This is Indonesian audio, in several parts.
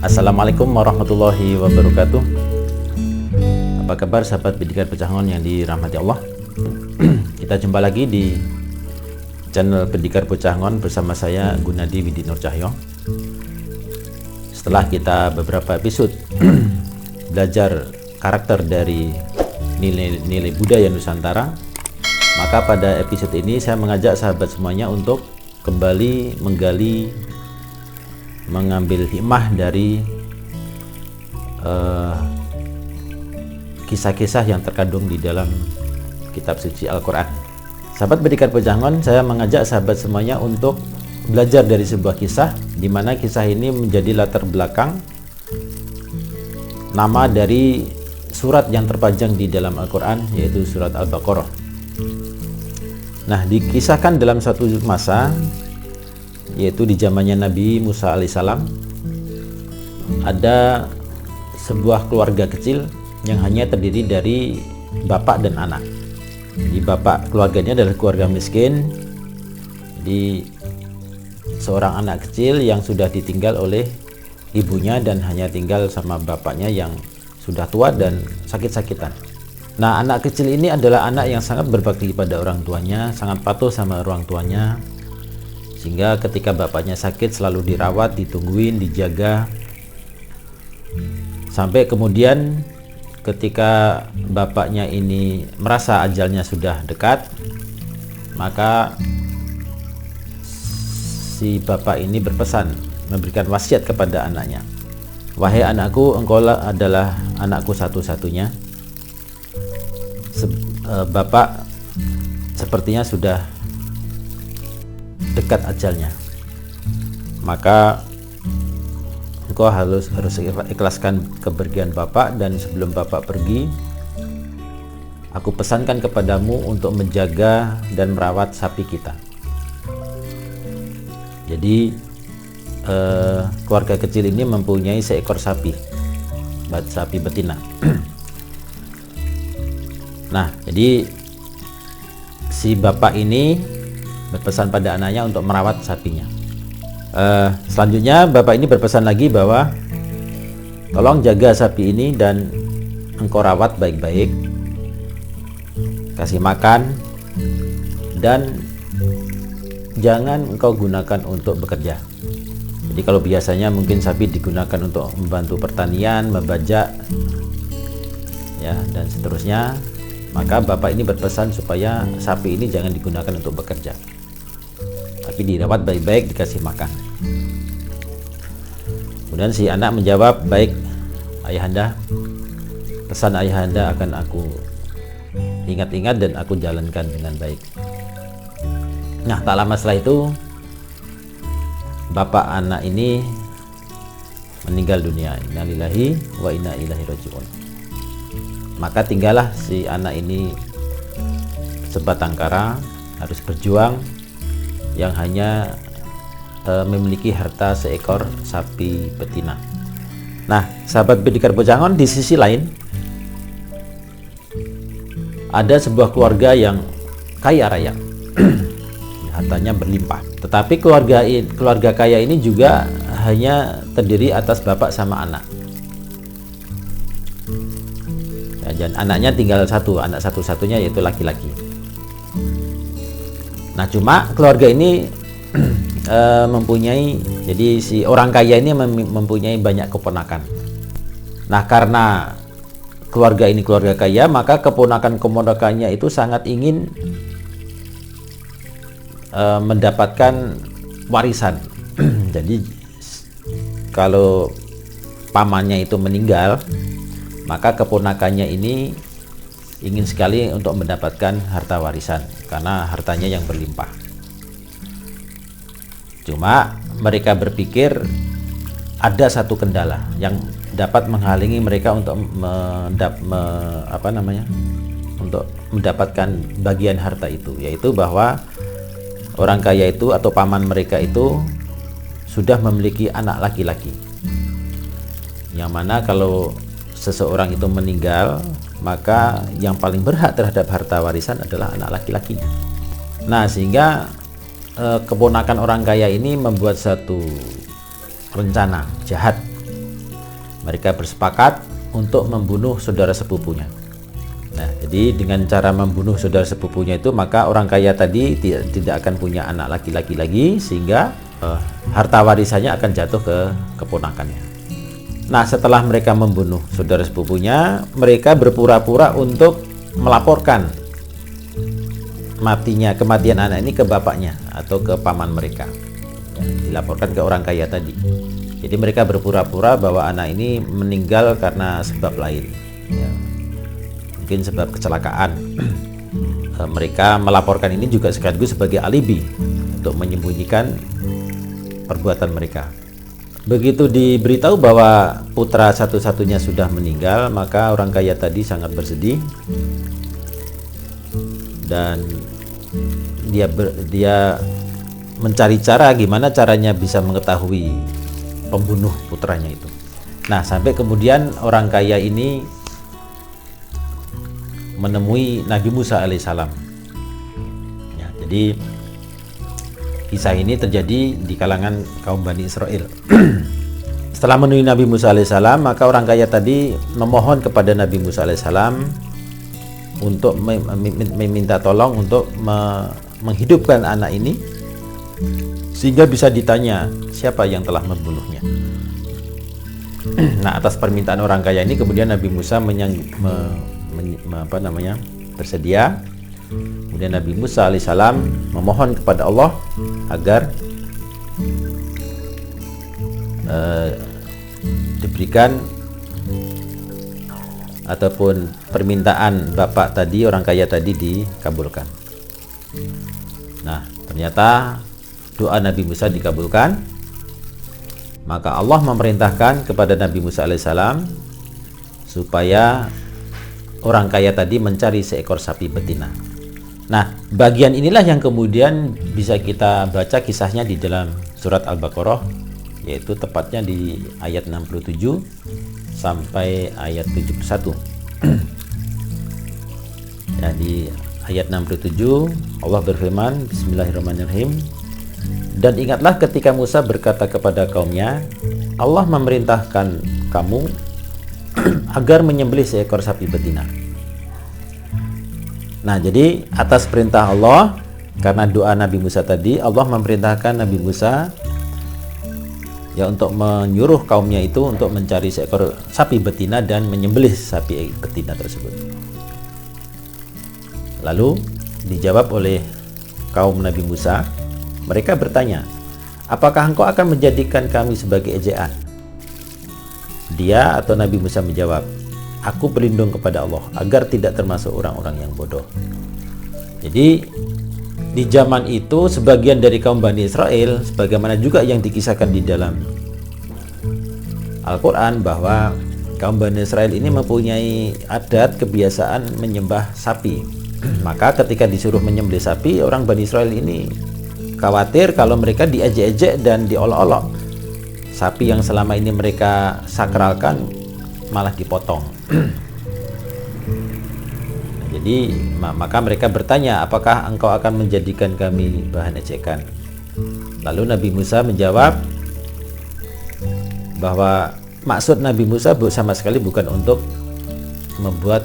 Assalamualaikum warahmatullahi wabarakatuh. Apa kabar sahabat Pendikar Pecangon yang dirahmati Allah? Kita jumpa lagi di channel Pendikar Pecangon bersama saya Gunadi Widi Nur Cahyo. Setelah kita beberapa episode belajar karakter dari nilai-nilai budaya Nusantara, maka pada episode ini saya mengajak sahabat semuanya untuk kembali mengambil hikmah dari kisah-kisah yang terkandung di dalam kitab suci Al-Quran. Sahabat Pendikar Pecangon, saya mengajak sahabat semuanya untuk belajar dari sebuah kisah, di mana kisah ini menjadi latar belakang nama dari surat yang terpanjang di dalam Al-Quran, yaitu surat Al-Baqarah. Nah, dikisahkan dalam satu masa, yaitu di zamannya Nabi Musa alaihissalam, ada sebuah keluarga kecil yang hanya terdiri dari bapak dan anak. Di bapak keluarganya adalah keluarga miskin, di seorang anak kecil yang sudah ditinggal oleh ibunya dan hanya tinggal sama bapaknya yang sudah tua dan sakit-sakitan. Nah, anak kecil ini adalah anak yang sangat berbakti pada orang tuanya, sangat patuh sama orang tuanya, sehingga ketika bapaknya sakit selalu dirawat, ditungguin, dijaga, sampai kemudian ketika bapaknya ini merasa ajalnya sudah dekat, maka si bapak ini berpesan, memberikan wasiat kepada anaknya, "Wahai anakku, engkau adalah anakku satu-satunya. Bapak sepertinya sudah dekat ajalnya, maka engkau harus ikhlaskan kepergian bapak, dan sebelum bapak pergi, aku pesankan kepadamu untuk menjaga dan merawat sapi kita." Jadi keluarga kecil ini mempunyai seekor sapi betina. Nah, jadi si bapak ini berpesan pada anaknya untuk merawat sapinya. Selanjutnya bapak ini berpesan lagi bahwa tolong jaga sapi ini dan engkau rawat baik-baik, kasih makan, dan jangan engkau gunakan untuk bekerja. Jadi kalau biasanya mungkin sapi digunakan untuk membantu pertanian, membajak, ya, dan seterusnya, maka bapak ini berpesan supaya sapi ini jangan digunakan untuk bekerja, tapi dirawat baik-baik, dikasih makan. Kemudian si anak menjawab, "Baik ayahanda, pesan ayahanda akan aku ingat-ingat dan aku jalankan dengan baik." Nah, tak lama setelah itu bapak anak ini meninggal dunia. Innalillahi wa inna ilaihi rajiun. Maka tinggallah si anak ini sebatang kara, harus berjuang, yang hanya memiliki harta seekor sapi betina. Nah, sahabat Pendikar Pecangon, di sisi lain ada sebuah keluarga yang kaya raya, hartanya berlimpah. Tetapi keluarga kaya ini juga hanya terdiri atas bapak sama anak. Dan anaknya tinggal satu, anak satu-satunya yaitu laki-laki. Nah, cuma keluarga ini mempunyai, jadi si orang kaya ini mempunyai banyak keponakan. Nah, karena keluarga ini keluarga kaya, maka keponakan-keponakannya itu sangat ingin mendapatkan warisan. Jadi kalau pamannya itu meninggal, maka keponakannya ini ingin sekali untuk mendapatkan harta warisan. karena hartanya yang berlimpah. Cuma mereka berpikir ada satu kendala yang dapat menghalangi mereka untuk untuk mendapatkan bagian harta itu, yaitu bahwa orang kaya itu atau paman mereka itu sudah memiliki anak laki-laki, yang mana kalau seseorang itu meninggal, maka yang paling berhak terhadap harta warisan adalah anak laki-lakinya. Nah, sehingga keponakan orang kaya ini membuat satu rencana jahat. Mereka bersepakat untuk membunuh saudara sepupunya. Nah, jadi dengan cara membunuh saudara sepupunya itu, maka orang kaya tadi tidak akan punya anak laki-laki lagi, sehingga harta warisannya akan jatuh ke keponakannya. Nah, setelah mereka membunuh saudara sepupunya, mereka berpura-pura untuk melaporkan kematian anak ini ke bapaknya atau ke paman mereka. Ya, dilaporkan ke orang kaya tadi. Jadi mereka berpura-pura bahwa anak ini meninggal karena sebab lain, ya, mungkin sebab kecelakaan. Mereka melaporkan ini juga sekaligus sebagai alibi untuk menyembunyikan perbuatan mereka. Begitu diberitahu bahwa putra satu-satunya sudah meninggal, maka orang kaya tadi sangat bersedih dan dia mencari cara gimana caranya bisa mengetahui pembunuh putranya itu. Nah, sampai kemudian orang kaya ini menemui Nabi Musa alaihissalam. Ya, jadi kisah ini terjadi di kalangan kaum Bani Israel. Setelah menemui Nabi Musa alaihissalam, maka orang kaya tadi memohon kepada Nabi Musa alaihissalam untuk meminta tolong untuk menghidupkan anak ini, sehingga bisa ditanya siapa yang telah membunuhnya. Nah, atas permintaan orang kaya ini kemudian Nabi Musa bersedia. Kemudian Nabi Musa alaihissalam memohon kepada Allah agar diberikan ataupun permintaan bapak tadi, orang kaya tadi, dikabulkan. Nah, ternyata doa Nabi Musa dikabulkan. Maka Allah memerintahkan kepada Nabi Musa alaihissalam supaya orang kaya tadi mencari seekor sapi betina. Nah, bagian inilah yang kemudian bisa kita baca kisahnya di dalam surat Al-Baqarah, yaitu tepatnya di ayat 67 sampai ayat 71. Ya, di ayat 67 Allah berfirman, Bismillahirrahmanirrahim. Dan ingatlah ketika Musa berkata kepada kaumnya, Allah memerintahkan kamu agar menyembelih seekor sapi betina. Nah, jadi atas perintah Allah, karena doa Nabi Musa tadi, Allah memerintahkan Nabi Musa ya untuk menyuruh kaumnya itu untuk mencari seekor sapi betina dan menyembelih sapi betina tersebut. Lalu dijawab oleh kaum Nabi Musa. Mereka bertanya, apakah engkau akan menjadikan kami sebagai ejaan? Dia atau Nabi Musa menjawab, aku berlindung kepada Allah agar tidak termasuk orang-orang yang bodoh. Jadi di zaman itu sebagian dari kaum Bani Israel, sebagaimana juga yang dikisahkan di dalam Al-Quran, bahwa kaum Bani Israel ini mempunyai adat kebiasaan menyembah sapi. Maka ketika disuruh menyembelih sapi, orang Bani Israel ini khawatir kalau mereka diejek-ejek dan diolok-olok. Sapi yang selama ini mereka sakralkan malah dipotong. Jadi maka mereka bertanya, apakah engkau akan menjadikan kami bahan ejekan? Lalu Nabi Musa menjawab bahwa maksud Nabi Musa sama sekali bukan untuk membuat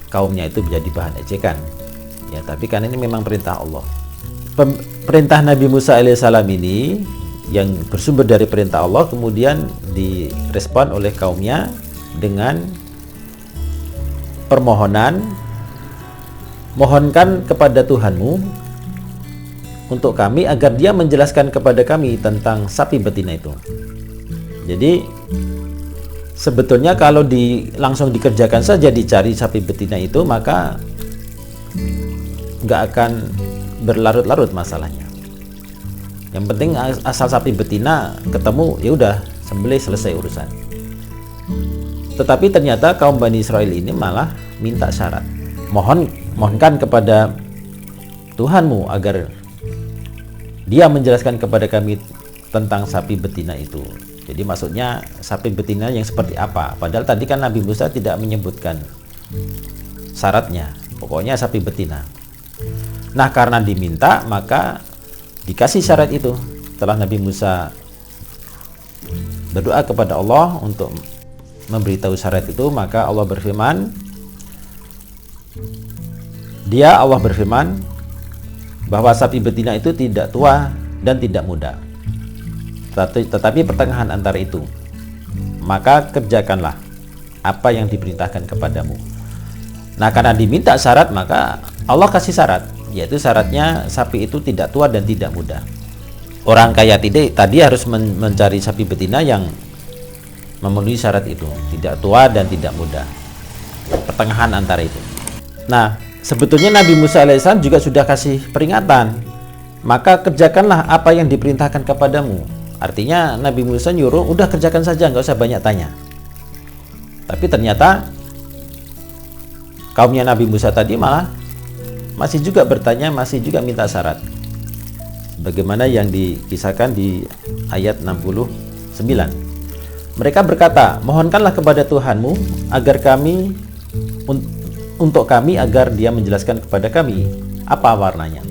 kaumnya itu menjadi bahan ejekan, ya, tapi karena ini memang perintah Allah. Perintah Nabi Musa alaihissalam ini yang bersumber dari perintah Allah kemudian direspon oleh kaumnya dengan permohonan, mohonkan kepada Tuhanmu untuk kami agar dia menjelaskan kepada kami tentang sapi betina itu. Jadi sebetulnya kalau langsung dikerjakan saja, dicari sapi betina itu, maka nggak akan berlarut-larut masalahnya. Yang penting asal sapi betina ketemu, ya udah sembelih, selesai urusan. Tetapi ternyata kaum Bani Israel ini malah minta syarat. Mohonkan kepada Tuhanmu agar dia menjelaskan kepada kami tentang sapi betina itu. Jadi maksudnya sapi betina yang seperti apa? Padahal tadi kan Nabi Musa tidak menyebutkan syaratnya. Pokoknya sapi betina. Nah, karena diminta maka dikasih syarat itu. Setelah Nabi Musa berdoa kepada Allah untuk memberitahu syarat itu, maka Allah berfirman, Allah berfirman bahwa sapi betina itu tidak tua dan tidak muda, tetapi pertengahan antara itu. Maka kerjakanlah apa yang diperintahkan kepadamu. Nah, karena diminta syarat, maka Allah kasih syarat, yaitu syaratnya sapi itu tidak tua dan tidak muda. Orang kaya tadi harus mencari sapi betina yang memenuhi syarat itu, tidak tua dan tidak muda, pertengahan antara itu. Nah, sebetulnya Nabi Musa alaihissalam juga sudah kasih peringatan, maka kerjakanlah apa yang diperintahkan kepadamu. Artinya Nabi Musa nyuruh, udah kerjakan saja, nggak usah banyak tanya. Tapi ternyata kaumnya Nabi Musa tadi malah masih juga bertanya, masih juga minta syarat. Bagaimana yang dikisahkan di ayat 69. Mereka berkata, mohonkanlah kepada Tuhanmu agar untuk kami agar dia menjelaskan kepada kami apa warnanya.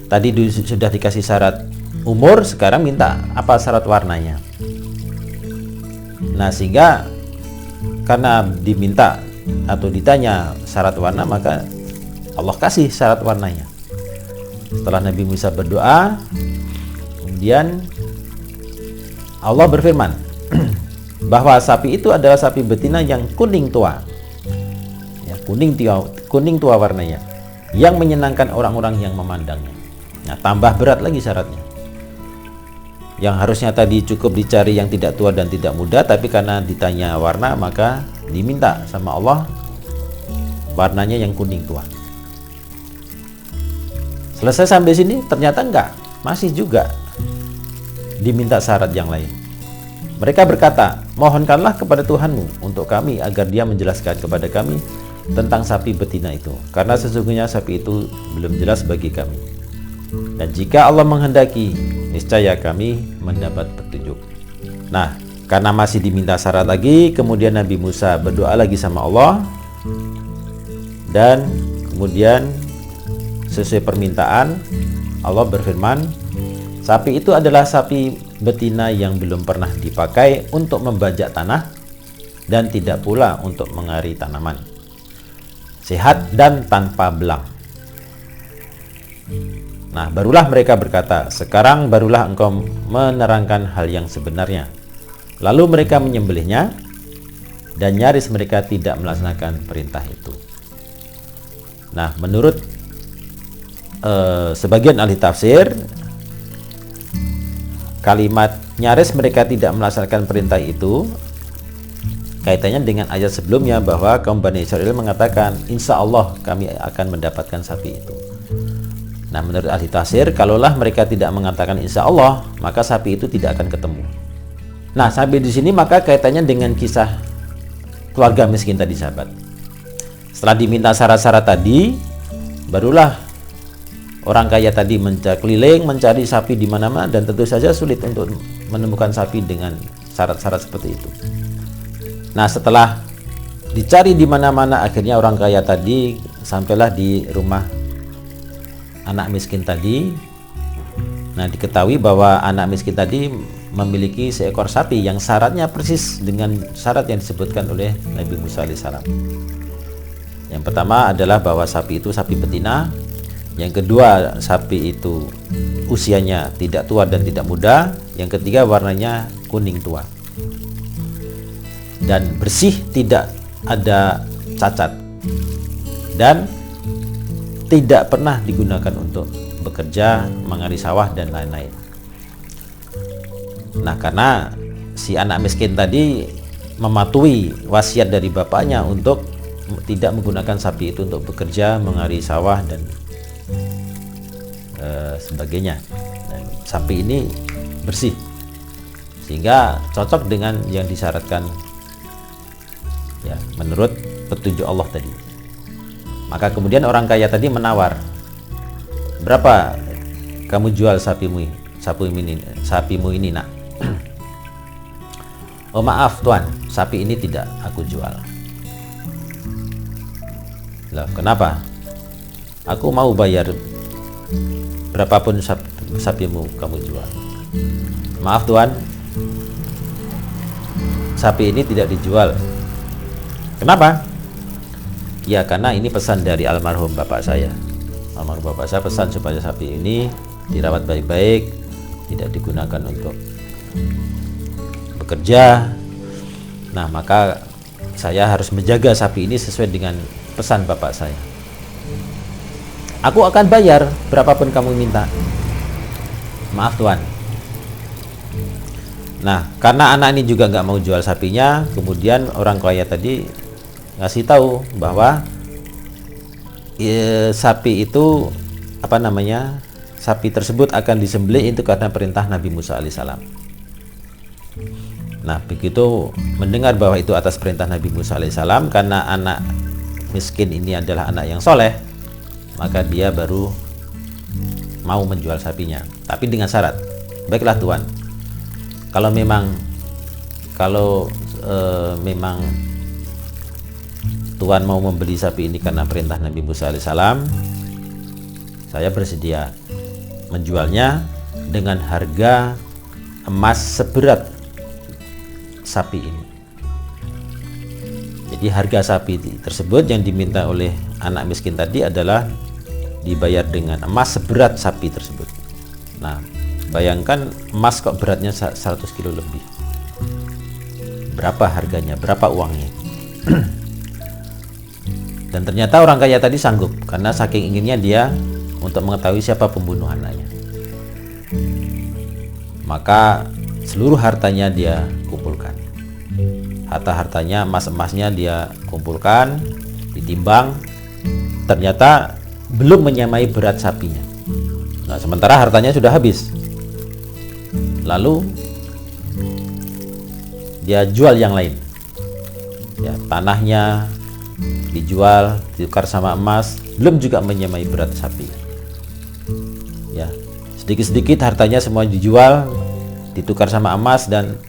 Tadi sudah dikasih syarat umur, sekarang minta apa syarat warnanya. Nah, sehingga karena diminta atau ditanya syarat warna, maka Allah kasih syarat warnanya. Setelah Nabi Musa berdoa, kemudian Allah berfirman bahwa sapi itu adalah sapi betina yang kuning tua, ya, kuning tua warnanya, yang menyenangkan orang-orang yang memandangnya. Nah, tambah berat lagi syaratnya. Yang harusnya tadi cukup dicari yang tidak tua dan tidak muda, tapi karena ditanya warna, maka diminta sama Allah warnanya yang kuning tua. Selesai sampai sini, ternyata enggak, masih juga diminta syarat yang lain. Mereka berkata, mohonkanlah kepada Tuhanmu untuk kami agar dia menjelaskan kepada kami tentang sapi betina itu, karena sesungguhnya sapi itu belum jelas bagi kami. Dan jika Allah menghendaki, niscaya kami mendapat petunjuk. Nah, karena masih diminta syarat lagi, kemudian Nabi Musa berdoa lagi sama Allah, dan kemudian sesuai permintaan Allah berfirman, sapi itu adalah sapi betina yang belum pernah dipakai untuk membajak tanah dan tidak pula untuk mengari tanaman, sehat dan tanpa belang. Nah, barulah mereka berkata, sekarang barulah engkau menerangkan hal yang sebenarnya. Lalu mereka menyembelihnya, dan nyaris mereka tidak melaksanakan perintah itu. Nah, menurut sebagian ahli tafsir, kalimat nyaris mereka tidak melaksanakan perintah itu kaitannya dengan ayat sebelumnya, bahwa kaum Bani Israel mengatakan, insya Allah kami akan mendapatkan sapi itu. Nah, menurut ahli tafsir, kalaulah mereka tidak mengatakan insya Allah, maka sapi itu tidak akan ketemu. Nah, sampai di sini maka kaitannya dengan kisah keluarga miskin tadi, sahabat. Setelah diminta syarat-syarat tadi, barulah orang kaya tadi keliling mencari sapi di mana-mana, dan tentu saja sulit untuk menemukan sapi dengan syarat-syarat seperti itu. Nah, setelah dicari di mana-mana, akhirnya orang kaya tadi sampailah di rumah anak miskin tadi. Nah, diketahui bahwa anak miskin tadi memiliki seekor sapi yang syaratnya persis dengan syarat yang disebutkan oleh Nabi Musa alaihissalam. Yang pertama adalah bahwa sapi itu sapi betina. Yang kedua, sapi itu usianya tidak tua dan tidak muda. Yang ketiga, warnanya kuning tua dan bersih, tidak ada cacat, dan tidak pernah digunakan untuk bekerja, mengari sawah, dan lain-lain. Nah, karena si anak miskin tadi mematuhi wasiat dari bapaknya untuk tidak menggunakan sapi itu untuk bekerja, mengari sawah, dan sebagainya. Dan sapi ini bersih sehingga cocok dengan yang disyaratkan ya menurut petunjuk Allah tadi. Maka kemudian orang kaya tadi menawar, berapa kamu jual sapimu ini nak? Oh maaf tuan, sapi ini tidak aku jual. Lah kenapa? Aku mau bayar berapapun sapimu kamu jual. Maaf tuan, sapi ini tidak dijual. Kenapa? Ya karena ini pesan dari almarhum bapak saya. Almarhum bapak saya pesan supaya sapi ini dirawat baik-baik, tidak digunakan untuk bekerja. Nah maka saya harus menjaga sapi ini sesuai dengan pesan bapak saya. Aku akan bayar berapapun kamu minta. Maaf tuan. Nah karena anak ini juga nggak mau jual sapinya, kemudian orang kaya tadi ngasih tahu bahwa sapi itu sapi tersebut akan disembelih itu karena perintah Nabi Musa alaihissalam. Nah begitu mendengar bahwa itu atas perintah Nabi Musa alaihissalam, karena anak miskin ini adalah anak yang soleh, maka dia baru mau menjual sapinya, tapi dengan syarat, baiklah tuan, kalau memang tuan mau membeli sapi ini karena perintah Nabi Musa alaihissalam, saya bersedia menjualnya dengan harga emas seberat sapi ini. Jadi harga sapi tersebut yang diminta oleh anak miskin tadi adalah dibayar dengan emas seberat sapi tersebut. Nah bayangkan emas kok beratnya 100 kilo lebih, berapa harganya, berapa uangnya. Dan ternyata orang kaya tadi sanggup, karena saking inginnya dia untuk mengetahui siapa pembunuh anaknya. Maka seluruh hartanya dia kumpulkan, harta-hartanya, emas-emasnya dia kumpulkan, ditimbang, ternyata belum menyamai berat sapinya. Nah sementara hartanya sudah habis, lalu dia jual yang lain, ya tanahnya dijual, ditukar sama emas, belum juga menyamai berat sapi. Ya, sedikit-sedikit hartanya semua dijual, ditukar sama emas, dan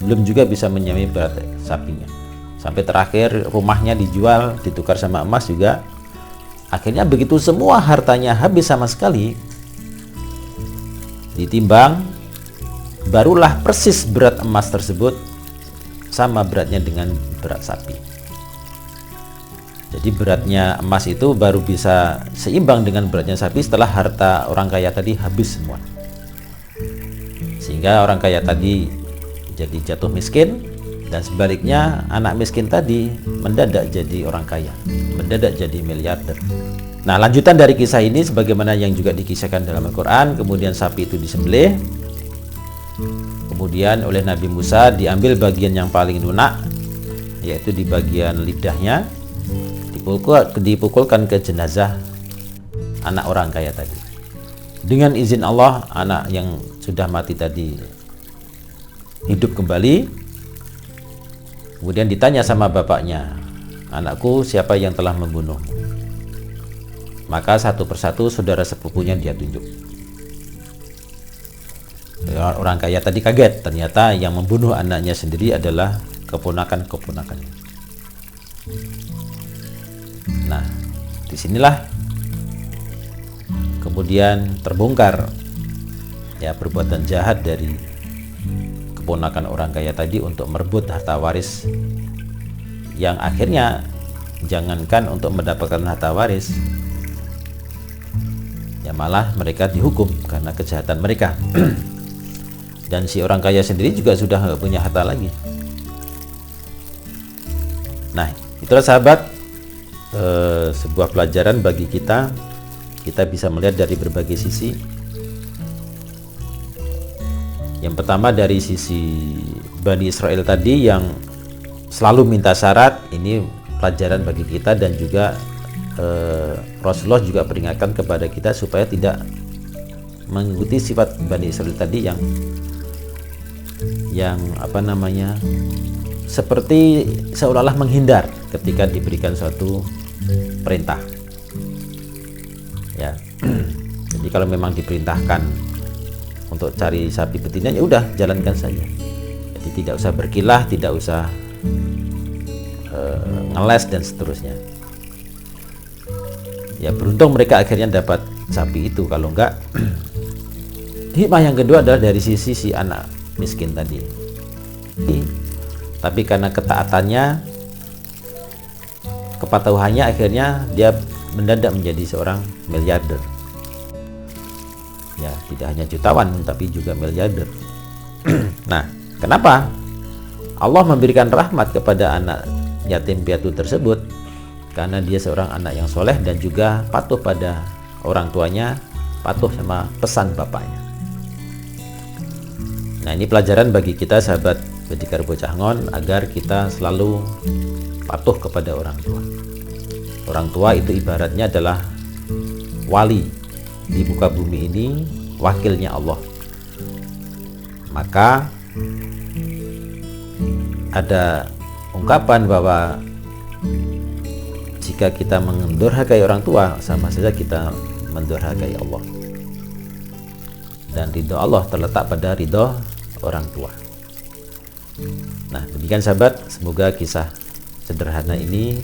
belum juga bisa menyamai berat sapinya. Sampai terakhir rumahnya dijual, ditukar sama emas juga. Akhirnya begitu semua hartanya habis sama sekali, ditimbang, barulah persis berat emas tersebut sama beratnya dengan berat sapi. Jadi beratnya emas itu baru bisa seimbang dengan beratnya sapi setelah harta orang kaya tadi habis semua. Sehingga orang kaya tadi jadi jatuh miskin, dan sebaliknya anak miskin tadi mendadak jadi orang kaya, mendadak jadi miliarder. Nah lanjutan dari kisah ini sebagaimana yang juga dikisahkan dalam Al-Quran, kemudian sapi itu disembelih, kemudian oleh Nabi Musa diambil bagian yang paling lunak, yaitu di bagian lidahnya, dipukulkan ke jenazah anak orang kaya tadi. Dengan izin Allah, anak yang sudah mati tadi hidup kembali. Kemudian ditanya sama bapaknya, anakku, siapa yang telah membunuhmu? Maka satu persatu saudara sepupunya dia tunjuk. Orang kaya tadi kaget, ternyata yang membunuh anaknya sendiri adalah keponakan-keponakannya. Nah, disinilah kemudian terbongkar ya perbuatan jahat dari keponakan orang kaya tadi untuk merebut harta waris, yang akhirnya jangankan untuk mendapatkan harta waris, ya malah mereka dihukum karena kejahatan mereka. Dan si orang kaya sendiri juga sudah nggak punya harta lagi. Nah, itulah sahabat, sebuah pelajaran bagi kita. Kita bisa melihat dari berbagai sisi. Yang pertama dari sisi Bani Israel tadi yang selalu minta syarat, ini pelajaran bagi kita, dan juga Rasulullah juga peringatkan kepada kita supaya tidak mengikuti sifat Bani Israil tadi yang apa namanya, seperti seolah-olah menghindar ketika diberikan suatu perintah. Ya. Jadi kalau memang diperintahkan untuk cari sapi betina, ya udah jalankan saja. Jadi tidak usah berkilah, tidak usah ngeles dan seterusnya. Ya beruntung mereka akhirnya dapat sapi itu. Kalau enggak, hikmah yang kedua adalah dari sisi si anak miskin tadi. Tapi karena ketaatannya, kepatuhannya, akhirnya dia mendadak menjadi seorang miliarder. Ya, tidak hanya jutawan tapi juga miliarder. Nah, kenapa Allah memberikan rahmat kepada anak yatim piatu tersebut? Karena dia seorang anak yang soleh dan juga patuh pada orang tuanya, patuh sama pesan bapaknya. Nah, ini pelajaran bagi kita sahabat Pendikar Bocah Ngon, agar kita selalu patuh kepada orang tua. Orang tua itu ibaratnya adalah wali di muka bumi ini, wakilnya Allah. Maka ada ungkapan bahwa jika kita mendurhakai orang tua, sama saja kita mendurhakai Allah. Dan ridho Allah terletak pada ridho orang tua. Nah, demikian sahabat, semoga kisah sederhana ini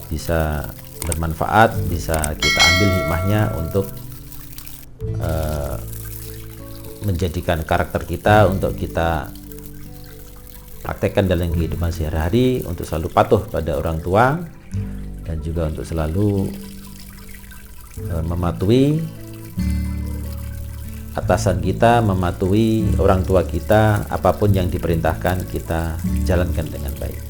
bisa bermanfaat, bisa kita ambil hikmahnya untuk menjadikan karakter kita, untuk kita praktekkan dalam kehidupan sehari-hari, untuk selalu patuh pada orang tua, dan juga untuk selalu mematuhi atasan kita, mematuhi orang tua kita, apapun yang diperintahkan kita jalankan dengan baik.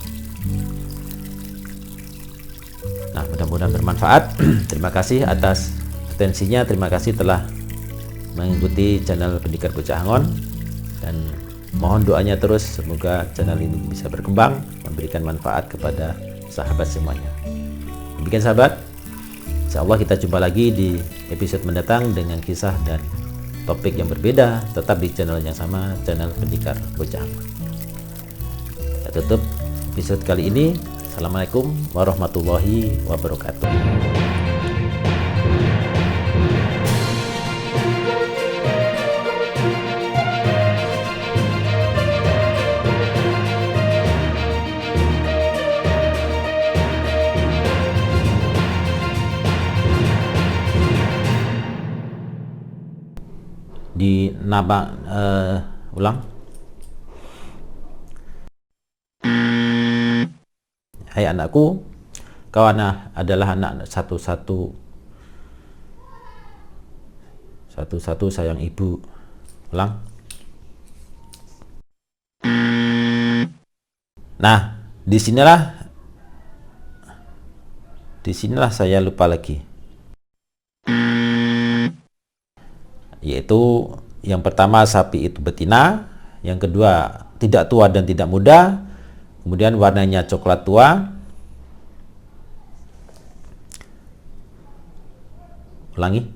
Nah, mudah-mudahan bermanfaat. Terima kasih atas atensinya, terima kasih telah mengikuti channel Pendikar Bocah Ngon, dan mohon doanya terus semoga channel ini bisa berkembang, memberikan manfaat kepada sahabat semuanya. Demikian sahabat, insyaallah kita jumpa lagi di episode mendatang dengan kisah dan topik yang berbeda, tetap di channel yang sama, channel Pendikar Bocah Ngon. Kita tutup episode kali ini. Assalamualaikum warahmatullahi wabarakatuh. Di nama ulang. Hai anakku, kau adalah anak satu-satu sayang ibu. Ulang. Nah, disinilah saya lupa lagi. Yaitu yang pertama, sapi itu betina, yang kedua tidak tua dan tidak muda, kemudian warnanya coklat tua. Ulangi.